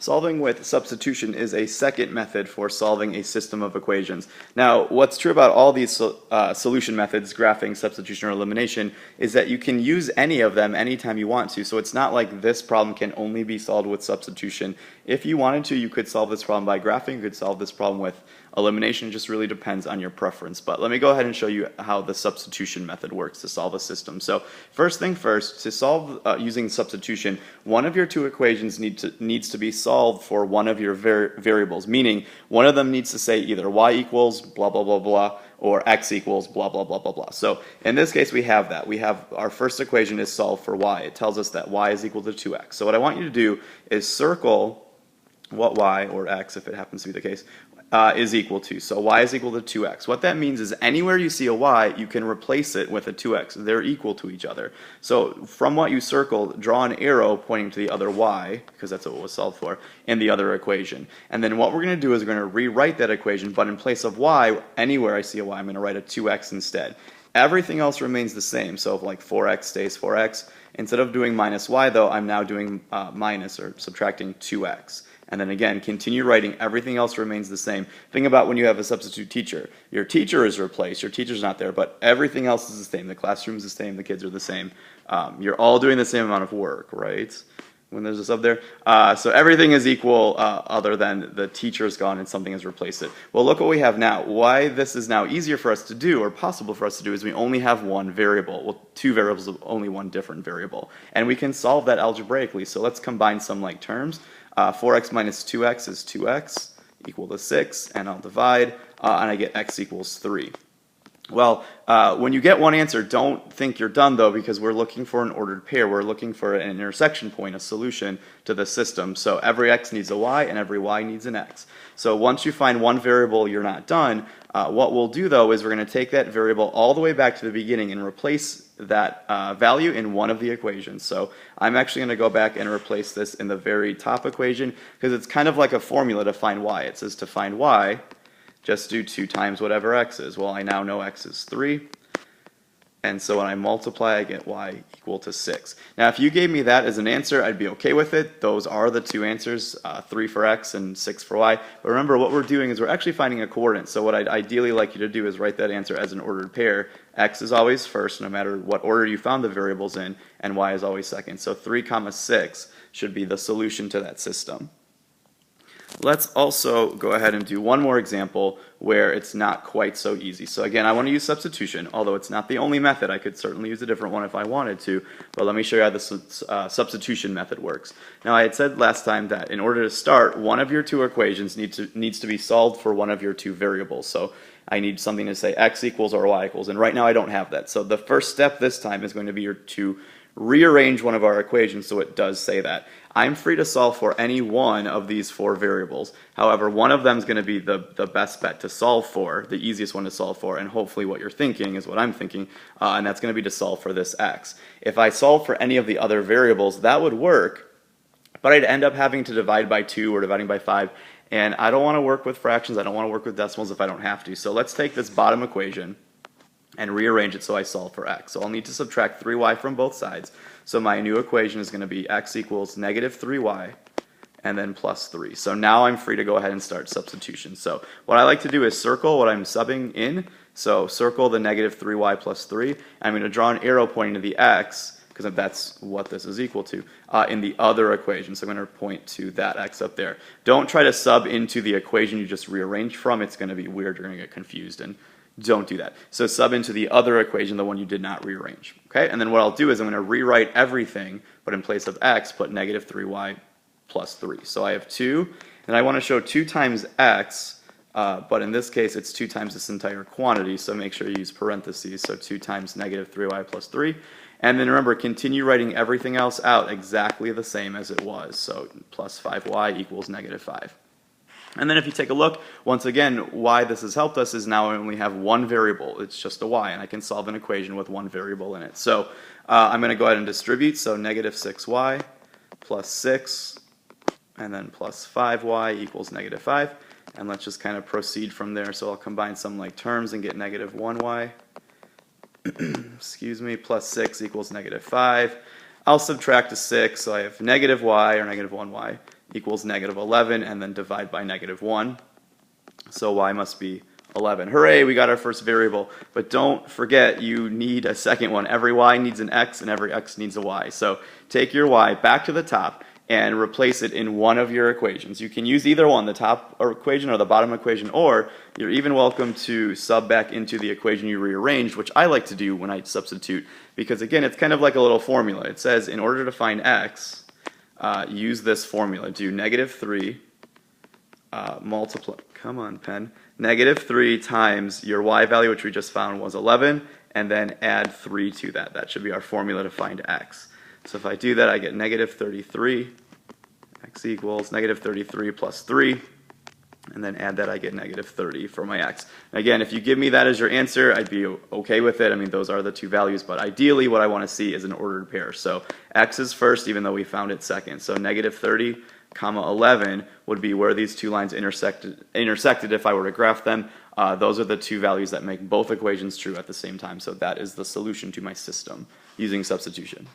Solving with substitution is a second method for solving a system of equations. Now, what's true about all these solution methods, graphing, substitution, or elimination, is that you can use any of them anytime you want to. So it's not like this problem can only be solved with substitution. If you wanted to, you could solve this problem by graphing, you could solve this problem with elimination. It just really depends on your preference. But let me go ahead and show you how the substitution method works to solve a system. So first thing first, to solve using substitution, one of your two equations needs to be solved for one of your variables, meaning one of them needs to say either y equals blah blah blah blah or x equals blah blah blah blah blah. So in this case we have that. We have our first equation is solved for y. It tells us that y is equal to 2x. So what I want you to do is circle what y, or x if it happens to be the case, is equal to. So y is equal to 2x. What that means is anywhere you see a y, you can replace it with a 2x. They're equal to each other. So from what you circled, draw an arrow pointing to the other y, because that's what it was solved for, in the other equation. And then what we're going to do is we're going to rewrite that equation, but in place of y, anywhere I see a y, I'm going to write a 2x instead. Everything else remains the same. So if like 4x stays 4x, instead of doing minus y though, I'm now doing minus or subtracting 2x. And then again, continue writing. Everything else remains the same. Think about when you have a substitute teacher. Your teacher is replaced. Your teacher's not there, but everything else is the same. The classroom is the same. The kids are the same. You're all doing the same amount of work, right? When there's a sub there. So everything is equal other than the teacher is gone and something has replaced it. Well, look what we have now. Why this is now easier for us to do, or possible for us to do, is we only have one variable. Well, two variables of only one different variable. And we can solve that algebraically. So let's combine some like terms. 4x minus 2x is 2x equal to 6, and I'll divide, and I get x equals 3. Well, when you get one answer, don't think you're done though, because we're looking for an ordered pair. We're looking for an intersection point, a solution to the system. So every x needs a y and every y needs an x. So once you find one variable, you're not done. What we'll do though is we're going to take that variable all the way back to the beginning and replace that value in one of the equations. So I'm actually going to go back and replace this in the very top equation, because it's kind of like a formula to find y. It says to find y, just do 2 times whatever x is. Well, I now know x is 3, and so when I multiply, I get y equal to 6. Now, if you gave me that as an answer, I'd be okay with it. Those are the two answers, 3 for x and 6 for y. But remember, what we're doing is we're actually finding a coordinate. So what I'd ideally like you to do is write that answer as an ordered pair. X is always first, no matter what order you found the variables in, and y is always second. So 3 comma 6 should be the solution to that system. Let's also go ahead and do one more example where it's not quite so easy. So again, I want to use substitution, although it's not the only method. I could certainly use a different one if I wanted to, but let me show you how the substitution method works. Now, I had said last time that in order to start, one of your two equations needs to be solved for one of your two variables. So I need something to say x equals or y equals, and right now I don't have that. So the first step this time is going to be to rearrange one of our equations so it does say that. I'm free to solve for any one of these 4 variables. However, one of them is going to be the best bet to solve for, the easiest one to solve for, and hopefully what you're thinking is what I'm thinking, and that's going to be to solve for this x. If I solve for any of the other variables, that would work, but I'd end up having to divide by 2 or dividing by 5, and I don't want to work with fractions, I don't want to work with decimals if I don't have to. So let's take this bottom equation and rearrange it so I solve for x. So I'll need to subtract 3y from both sides. So my new equation is going to be x equals negative 3y and then plus 3. So now I'm free to go ahead and start substitution. So what I like to do is circle what I'm subbing in. So circle the negative 3y plus 3. I'm going to draw an arrow pointing to the x, because that's what this is equal to, in the other equation. So I'm going to point to that x up there. Don't try to sub into the equation you just rearranged from. It's going to be weird. You're going to get confused, and don't do that. So sub into the other equation, the one you did not rearrange. Okay, and then what I'll do is I'm going to rewrite everything, but in place of x, put negative 3y plus 3. So I have 2, and I want to show 2 times x, but in this case it's 2 times this entire quantity, so make sure you use parentheses, so 2 times negative 3y plus 3. And then remember, continue writing everything else out exactly the same as it was, so plus 5y equals negative 5. And then if you take a look, once again, why this has helped us is now I only have one variable. It's just a y, and I can solve an equation with one variable in it. So I'm going to go ahead and distribute, so negative 6y plus 6, and then plus 5y equals negative 5. And let's just kind of proceed from there. So I'll combine some like terms and get negative 1y, excuse me, plus 6 equals negative 5. I'll subtract a 6, so I have negative y, or negative 1y, equals negative 11, and then divide by negative 1. So y must be 11. Hooray, we got our first variable. But don't forget, you need a second one. Every y needs an x, and every x needs a y. So take your y back to the top and replace it in one of your equations. You can use either one, the top equation or the bottom equation, or you're even welcome to sub back into the equation you rearranged, which I like to do when I substitute, because again, it's kind of like a little formula. It says, in order to find x, use this formula. Do negative 3 multiply, come on pen, negative 3 times your y value, which we just found was 11, and then add 3 to that. That should be our formula to find x. So if I do that, I get negative 33, x equals negative 33 plus 3, and then add that, I get negative 30 for my x. And again, if you give me that as your answer, I'd be okay with it. I mean, those are the two values, but ideally what I want to see is an ordered pair. So x is first, even though we found it second. So negative 30, comma 11 would be where these two lines intersected if I were to graph them. Those are the two values that make both equations true at the same time. So that is the solution to my system using substitution.